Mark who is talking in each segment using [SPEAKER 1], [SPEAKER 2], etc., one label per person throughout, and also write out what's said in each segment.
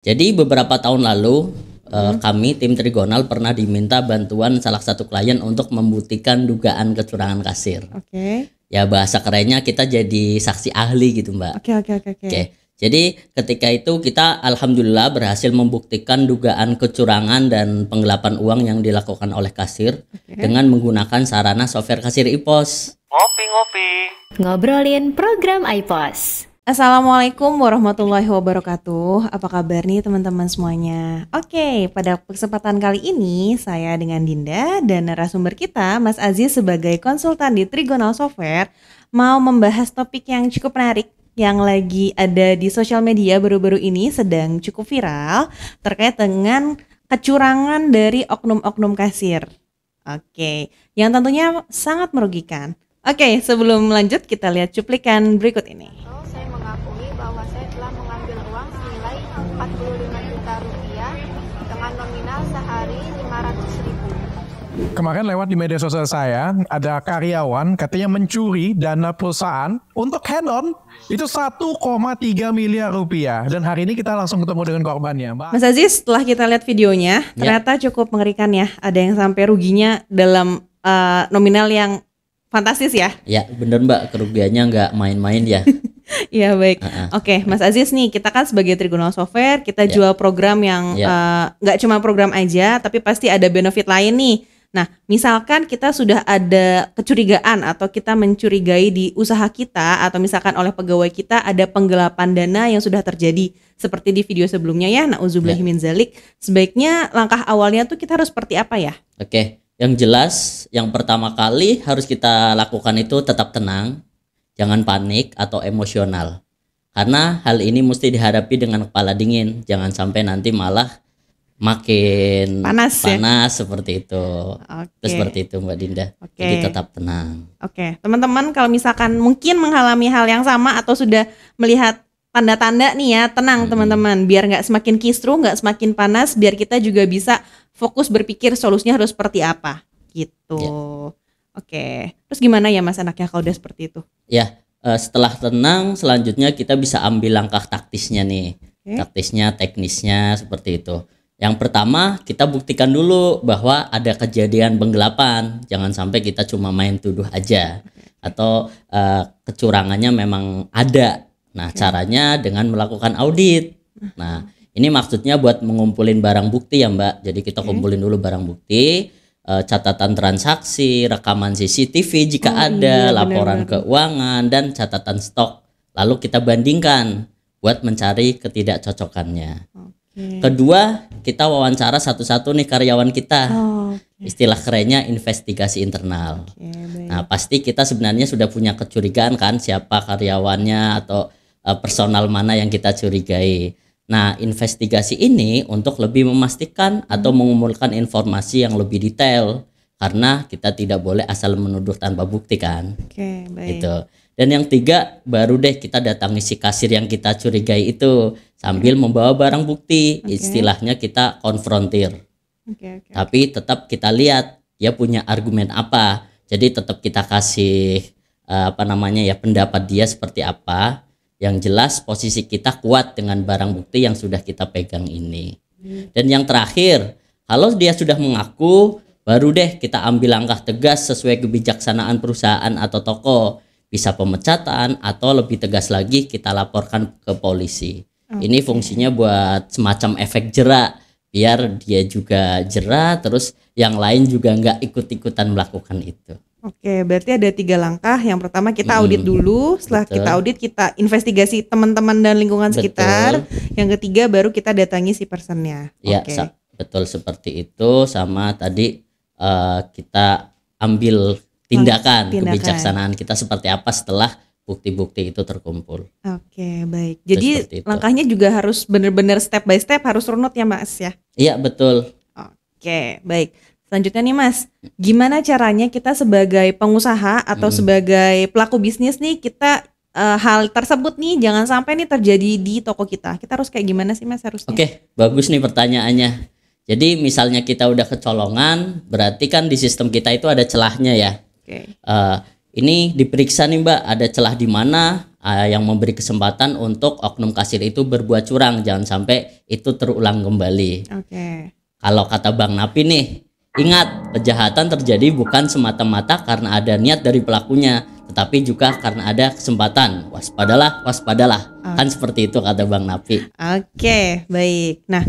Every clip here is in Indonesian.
[SPEAKER 1] Jadi beberapa tahun lalu kami tim Trigonal pernah diminta bantuan salah satu klien untuk membuktikan dugaan kecurangan kasir.
[SPEAKER 2] Oke.
[SPEAKER 1] Ya bahasa kerennya kita jadi saksi ahli gitu Mbak.
[SPEAKER 2] Oke.
[SPEAKER 1] Jadi ketika itu kita alhamdulillah berhasil membuktikan dugaan kecurangan dan penggelapan uang yang dilakukan oleh kasir dengan menggunakan sarana software kasir iPos.
[SPEAKER 3] Ngopi-ngopi.
[SPEAKER 4] Ngobrolin program iPos.
[SPEAKER 2] Assalamualaikum warahmatullahi wabarakatuh. Apa kabar nih teman-teman semuanya? Oke, pada kesempatan kali ini saya dengan Dinda dan narasumber kita Mas Aziz sebagai konsultan di Trigonal Software mau membahas topik yang cukup menarik yang lagi ada di sosial media baru-baru ini sedang cukup viral terkait dengan kecurangan dari oknum-oknum kasir. Oke, yang tentunya sangat merugikan. Oke, sebelum lanjut kita lihat cuplikan berikut ini.
[SPEAKER 5] Saya mengakui bahwa saya telah mengambil uang senilai 45 juta rupiah dengan nominal sehari 500.000.
[SPEAKER 3] Kemarin lewat di media sosial saya, ada karyawan katanya mencuri dana perusahaan untuk hand-on itu 1,3 miliar rupiah. Dan hari ini kita langsung ketemu dengan korbannya, Mbak.
[SPEAKER 2] Mas Aziz, setelah kita lihat videonya, ternyata cukup mengerikan ya. Ada yang sampai ruginya dalam nominal yang fantastis ya.
[SPEAKER 1] Ya bener Mbak, kerugiannya nggak main-main ya.
[SPEAKER 2] Iya baik. Oke, Mas Aziz nih, kita kan sebagai Trigonal Software kita jual program yang nggak cuma program aja, tapi pasti ada benefit lain nih. Nah, misalkan kita sudah ada kecurigaan atau kita mencurigai di usaha kita atau misalkan oleh pegawai kita ada penggelapan dana yang sudah terjadi seperti di video sebelumnya ya, na'udzubillahi min dzalik. Sebaiknya langkah awalnya tuh kita harus seperti apa ya?
[SPEAKER 1] Oke, yang jelas yang pertama kali harus kita lakukan itu tetap tenang, jangan panik atau emosional. Karena hal ini mesti dihadapi dengan kepala dingin, jangan sampai nanti malah makin panas seperti itu. Terus seperti itu Mbak Dinda. Jadi tetap tenang.
[SPEAKER 2] Oke, teman-teman kalau misalkan mungkin mengalami hal yang sama atau sudah melihat tanda-tanda nih ya, tenang teman-teman, biar nggak semakin kisruh, nggak semakin panas, biar kita juga bisa fokus berpikir solusinya harus seperti apa gitu. Oke, terus gimana ya Mas anaknya kalau udah seperti itu?
[SPEAKER 1] Ya, setelah tenang selanjutnya kita bisa ambil langkah taktisnya nih. Taktisnya, teknisnya seperti itu. Yang pertama kita buktikan dulu bahwa ada kejadian penggelapan. Jangan sampai kita cuma main tuduh aja. Atau kecurangannya memang ada. Nah caranya dengan melakukan audit. Nah ini maksudnya buat mengumpulin barang bukti ya Mbak. Jadi kita kumpulin dulu barang bukti, catatan transaksi, rekaman CCTV jika ada, laporan keuangan dan catatan stok. Lalu kita bandingkan buat mencari ketidakcocokannya. Kedua, kita wawancara satu-satu nih karyawan kita. Istilah kerennya investigasi internal. Nah, pasti kita sebenarnya sudah punya kecurigaan kan siapa karyawannya atau personal mana yang kita curigai. Nah, investigasi ini untuk lebih memastikan atau mengumpulkan informasi yang lebih detail karena kita tidak boleh asal menuduh tanpa bukti kan. Gitu. Dan yang tiga, baru deh kita datangi si kasir yang kita curigai itu sambil membawa barang bukti. Istilahnya kita konfrontir. Tapi tetap kita lihat dia punya argumen apa. Jadi tetap kita kasih pendapat dia seperti apa. Yang jelas posisi kita kuat dengan barang bukti yang sudah kita pegang ini. Dan yang terakhir, kalau dia sudah mengaku, baru deh kita ambil langkah tegas sesuai kebijaksanaan perusahaan atau toko. Bisa pemecatan atau lebih tegas lagi kita laporkan ke polisi. Ini fungsinya buat semacam efek jera, biar dia juga jera, terus yang lain juga nggak ikut-ikutan melakukan itu.
[SPEAKER 2] Oke, berarti ada 3 langkah. Yang pertama kita audit dulu, setelah kita audit kita investigasi teman-teman dan lingkungan sekitar. Yang ketiga baru kita datangi si personnya.
[SPEAKER 1] Ya, betul seperti itu. Sama tadi kita ambil tindakan kebijaksanaan kita seperti apa setelah bukti-bukti itu terkumpul. Oke,
[SPEAKER 2] baik. Jadi langkahnya juga harus benar-benar step by step, harus runut ya Mas ya?
[SPEAKER 1] Iya, betul.
[SPEAKER 2] Oke, baik. Selanjutnya nih Mas, gimana caranya kita sebagai pengusaha atau sebagai pelaku bisnis nih kita hal tersebut nih jangan sampai nih terjadi di toko kita. Kita harus kayak gimana sih Mas harusnya?
[SPEAKER 1] Oke, bagus nih pertanyaannya. Jadi misalnya kita udah kecolongan, berarti kan di sistem kita itu ada celahnya ya. Ini diperiksa nih Mbak, ada celah di mana, yang memberi kesempatan untuk oknum kasir itu berbuat curang, jangan sampai itu terulang kembali.
[SPEAKER 2] Oke.
[SPEAKER 1] Kalau kata Bang Napi nih, ingat, kejahatan terjadi bukan semata-mata karena ada niat dari pelakunya, tetapi juga karena ada kesempatan. Waspadalah, waspadalah. Kan seperti itu kata Bang Napi.
[SPEAKER 2] Oke, baik. Nah,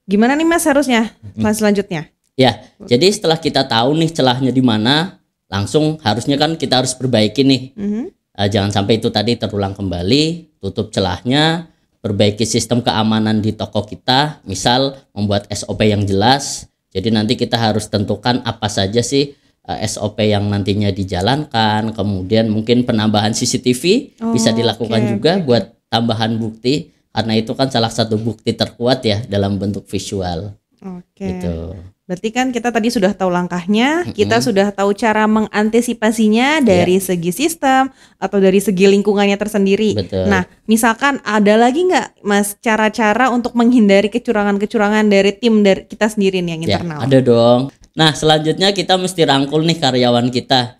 [SPEAKER 2] gimana nih Mas harusnya kelas selanjutnya?
[SPEAKER 1] Ya, jadi setelah kita tahu nih celahnya di mana, langsung harusnya kan kita harus perbaiki nih. Jangan sampai itu tadi terulang kembali, tutup celahnya, perbaiki sistem keamanan di toko kita, misal membuat SOP yang jelas. Jadi nanti kita harus tentukan apa saja sih SOP yang nantinya dijalankan, kemudian mungkin penambahan CCTV bisa dilakukan juga buat tambahan bukti, karena itu kan salah satu bukti terkuat ya dalam bentuk visual. Gitu.
[SPEAKER 2] Berarti kan kita tadi sudah tahu langkahnya, kita sudah tahu cara mengantisipasinya dari segi sistem atau dari segi lingkungannya tersendiri.
[SPEAKER 1] Betul.
[SPEAKER 2] Nah, misalkan ada lagi nggak Mas cara-cara untuk menghindari kecurangan-kecurangan dari tim dari kita sendiri nih yang internal?
[SPEAKER 1] Ada dong. Nah, selanjutnya kita mesti rangkul nih karyawan kita.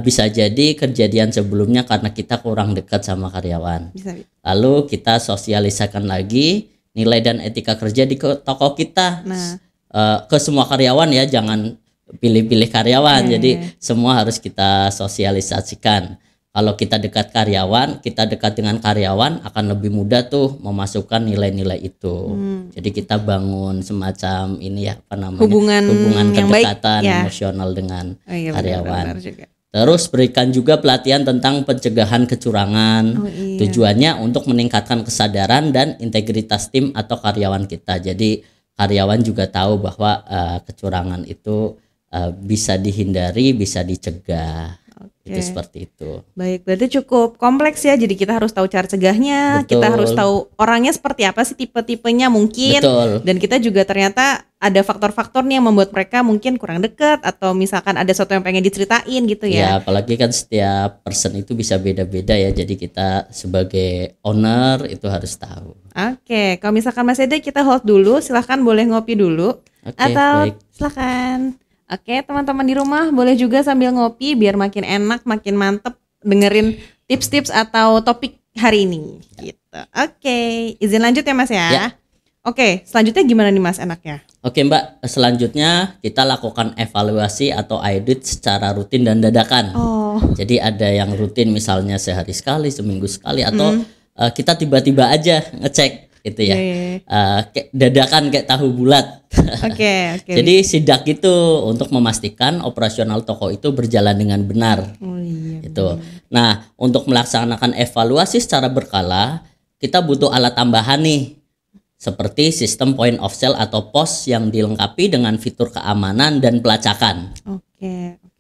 [SPEAKER 1] Bisa jadi kejadian sebelumnya karena kita kurang dekat sama karyawan.
[SPEAKER 2] Bisa.
[SPEAKER 1] Lalu kita sosialisakan lagi nilai dan etika kerja di toko kita. Ke semua karyawan ya, jangan pilih-pilih karyawan. Jadi semua harus kita sosialisasikan. Kalau kita dekat karyawan, kita dekat dengan karyawan, akan lebih mudah tuh memasukkan nilai-nilai itu. Jadi kita bangun semacam ini ya, apa namanya, hubungan
[SPEAKER 2] yang
[SPEAKER 1] kedekatan
[SPEAKER 2] baik,
[SPEAKER 1] emosional dengan karyawan.
[SPEAKER 2] Benar juga.
[SPEAKER 1] Terus berikan juga pelatihan tentang pencegahan kecurangan. Tujuannya untuk meningkatkan kesadaran dan integritas tim atau karyawan kita. Jadi karyawan juga tahu bahwa kecurangan itu bisa dihindari, bisa dicegah. Itu seperti itu.
[SPEAKER 2] Baik, berarti cukup kompleks ya. Jadi kita harus tahu cara cegahnya, kita harus tahu orangnya seperti apa sih, tipe-tipenya mungkin.
[SPEAKER 1] Betul.
[SPEAKER 2] Dan kita juga ternyata ada faktor-faktor nih yang membuat mereka mungkin kurang dekat, atau misalkan ada sesuatu yang pengen diceritain gitu ya.
[SPEAKER 1] Ya, apalagi kan setiap person itu bisa beda-beda ya. Jadi kita sebagai owner itu harus tahu.
[SPEAKER 2] Oke, kalau misalkan Mas Ede kita hold dulu, silahkan boleh ngopi dulu. Atau
[SPEAKER 1] baik.
[SPEAKER 2] silahkan. Oke, teman-teman di rumah boleh juga sambil ngopi biar makin enak, makin mantep dengerin tips-tips atau topik hari ini gitu. Oke, izin lanjut ya Mas ya. Oke, selanjutnya gimana nih Mas enaknya?
[SPEAKER 1] Oke Mbak, selanjutnya kita lakukan evaluasi atau audit secara rutin dan dadakan. Jadi ada yang rutin misalnya sehari sekali, seminggu sekali, atau kita tiba-tiba aja ngecek gitu ya. Kayak dadakan kayak tahu bulat.
[SPEAKER 2] Oke.
[SPEAKER 1] Jadi sidak itu untuk memastikan operasional toko itu berjalan dengan benar. Itu. Nah, untuk melaksanakan evaluasi secara berkala, kita butuh alat tambahan nih. Seperti sistem point of sale atau POS yang dilengkapi dengan fitur keamanan dan pelacakan.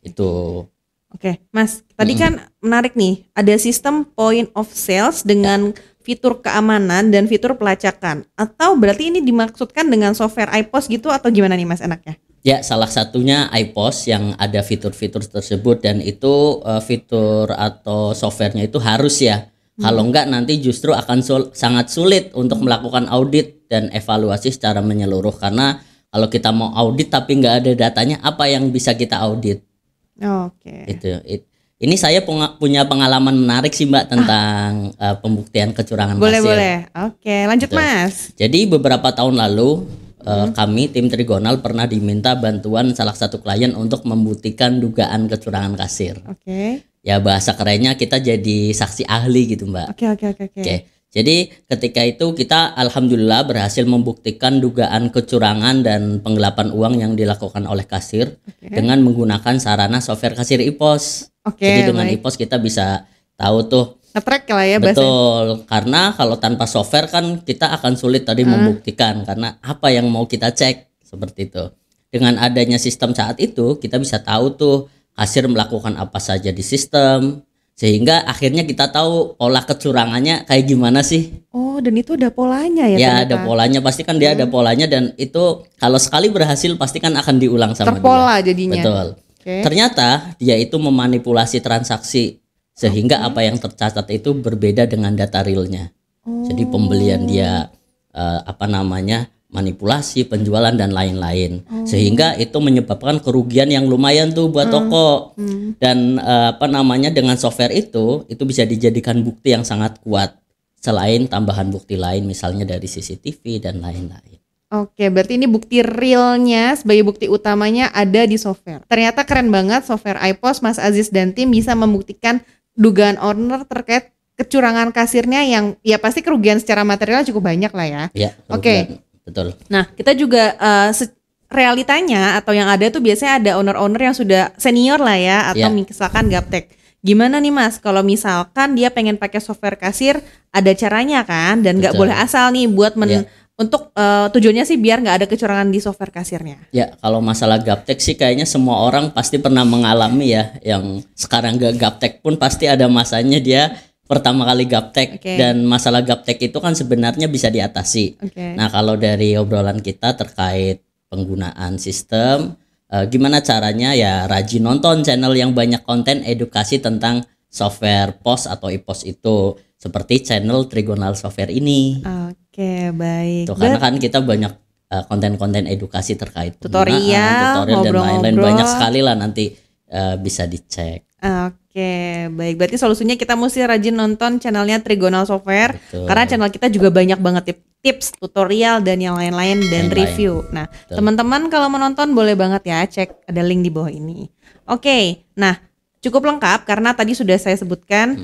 [SPEAKER 1] Itu.
[SPEAKER 2] Oke, Mas, tadi kan menarik nih, ada sistem point of sales dengan fitur keamanan dan fitur pelacakan. Atau berarti ini dimaksudkan dengan software iPOS gitu atau gimana nih Mas enaknya?
[SPEAKER 1] Ya, salah satunya iPOS yang ada fitur-fitur tersebut, dan itu fitur atau softwarenya itu harus ya. Kalau enggak nanti justru akan sangat sulit untuk melakukan audit dan evaluasi secara menyeluruh, karena kalau kita mau audit tapi enggak ada datanya, apa yang bisa kita audit? Ini saya punya pengalaman menarik sih Mbak tentang pembuktian kecurangan kasir.
[SPEAKER 2] Boleh. Oke, lanjut Mas.
[SPEAKER 1] Jadi beberapa tahun lalu kami tim Trigonal pernah diminta bantuan salah satu klien untuk membuktikan dugaan kecurangan kasir. Ya bahasa kerennya kita jadi saksi ahli gitu Mbak. Oke. Jadi ketika itu kita alhamdulillah berhasil membuktikan dugaan kecurangan dan penggelapan uang yang dilakukan oleh kasir dengan menggunakan sarana software kasir iPOS. Jadi dengan iPOS kita bisa tahu tuh
[SPEAKER 2] nge-track lah ya bahasanya.
[SPEAKER 1] Betul, karena kalau tanpa software kan kita akan sulit tadi membuktikan, karena apa yang mau kita cek seperti itu. Dengan adanya sistem saat itu kita bisa tahu tuh kasir melakukan apa saja di sistem, sehingga akhirnya kita tahu pola kecurangannya kayak gimana sih.
[SPEAKER 2] Dan itu ada polanya ya?
[SPEAKER 1] Ya ternyata ada polanya, pasti kan dia ada polanya, dan itu kalau sekali berhasil pasti kan akan diulang sama
[SPEAKER 2] terpola
[SPEAKER 1] dia.
[SPEAKER 2] Jadinya.
[SPEAKER 1] Betul. Ternyata dia itu memanipulasi transaksi sehingga apa yang tercatat itu berbeda dengan data realnya. Jadi pembelian dia manipulasi penjualan dan lain-lain, sehingga itu menyebabkan kerugian yang lumayan tuh buat toko. Dan dengan software itu bisa dijadikan bukti yang sangat kuat selain tambahan bukti lain misalnya dari CCTV dan lain-lain.
[SPEAKER 2] Oke, berarti ini bukti realnya sebagai bukti utamanya ada di software. Ternyata keren banget software iPOS, Mas Aziz dan tim bisa membuktikan dugaan owner terkait kecurangan kasirnya yang ya pasti kerugian secara material cukup banyak lah ya.
[SPEAKER 1] Ya,
[SPEAKER 2] Oke.
[SPEAKER 1] Betul.
[SPEAKER 2] Nah, kita juga realitanya atau yang ada tuh biasanya ada owner-owner yang sudah senior lah ya atau misalkan gaptek. Gimana nih Mas, kalau misalkan dia pengen pakai software kasir, ada caranya kan dan nggak boleh asal nih buat untuk tujuannya sih biar nggak ada kecurangan di software kasirnya. Ya,
[SPEAKER 1] kalau masalah gaptek sih kayaknya semua orang pasti pernah mengalami ya. Yang sekarang gak gaptek pun pasti ada masanya dia pertama kali gaptek. Dan masalah gaptek itu kan sebenarnya bisa diatasi. Nah, kalau dari obrolan kita terkait penggunaan sistem, gimana caranya ya rajin nonton channel yang banyak konten edukasi tentang software POS atau iPOS itu, seperti channel Trigonal Software ini.
[SPEAKER 2] Oke, baik.
[SPEAKER 1] Tuh, karena kan kita banyak konten-konten edukasi terkait
[SPEAKER 2] tutorial
[SPEAKER 1] dan lain-lain, banyak sekali lah, nanti bisa dicek.
[SPEAKER 2] Oke, baik. Berarti solusinya kita mesti rajin nonton channelnya Trigonal Software.
[SPEAKER 1] Betul.
[SPEAKER 2] Karena channel kita juga banyak banget tips, tutorial dan yang lain-lain dan review. Nah, teman-teman kalau menonton boleh banget ya cek, ada link di bawah ini. Oke, nah cukup lengkap karena tadi sudah saya sebutkan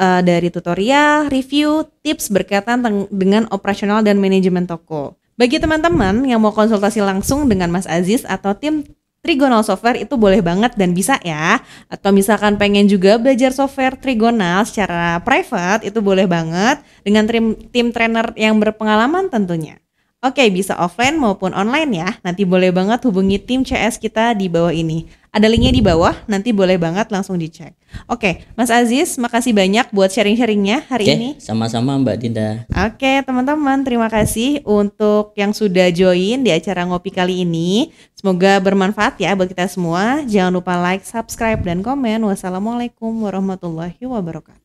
[SPEAKER 2] dari tutorial, review, tips berkaitan dengan operasional dan manajemen toko. Bagi teman-teman yang mau konsultasi langsung dengan Mas Aziz atau tim Trigonal Software itu boleh banget dan bisa ya. Atau misalkan pengen juga belajar software Trigonal secara private, itu boleh banget dengan tim trainer yang berpengalaman tentunya. Oke, bisa offline maupun online ya. Nanti boleh banget hubungi tim CS kita di bawah ini. Ada linknya di bawah, nanti boleh banget langsung dicek. Oke, Mas Aziz, makasih banyak buat sharing-sharingnya hari ini.
[SPEAKER 1] Sama-sama Mbak Dinda.
[SPEAKER 2] Oke, teman-teman, terima kasih untuk yang sudah join di acara ngopi kali ini. Semoga bermanfaat ya buat kita semua. Jangan lupa like, subscribe, dan komen. Wassalamualaikum warahmatullahi wabarakatuh.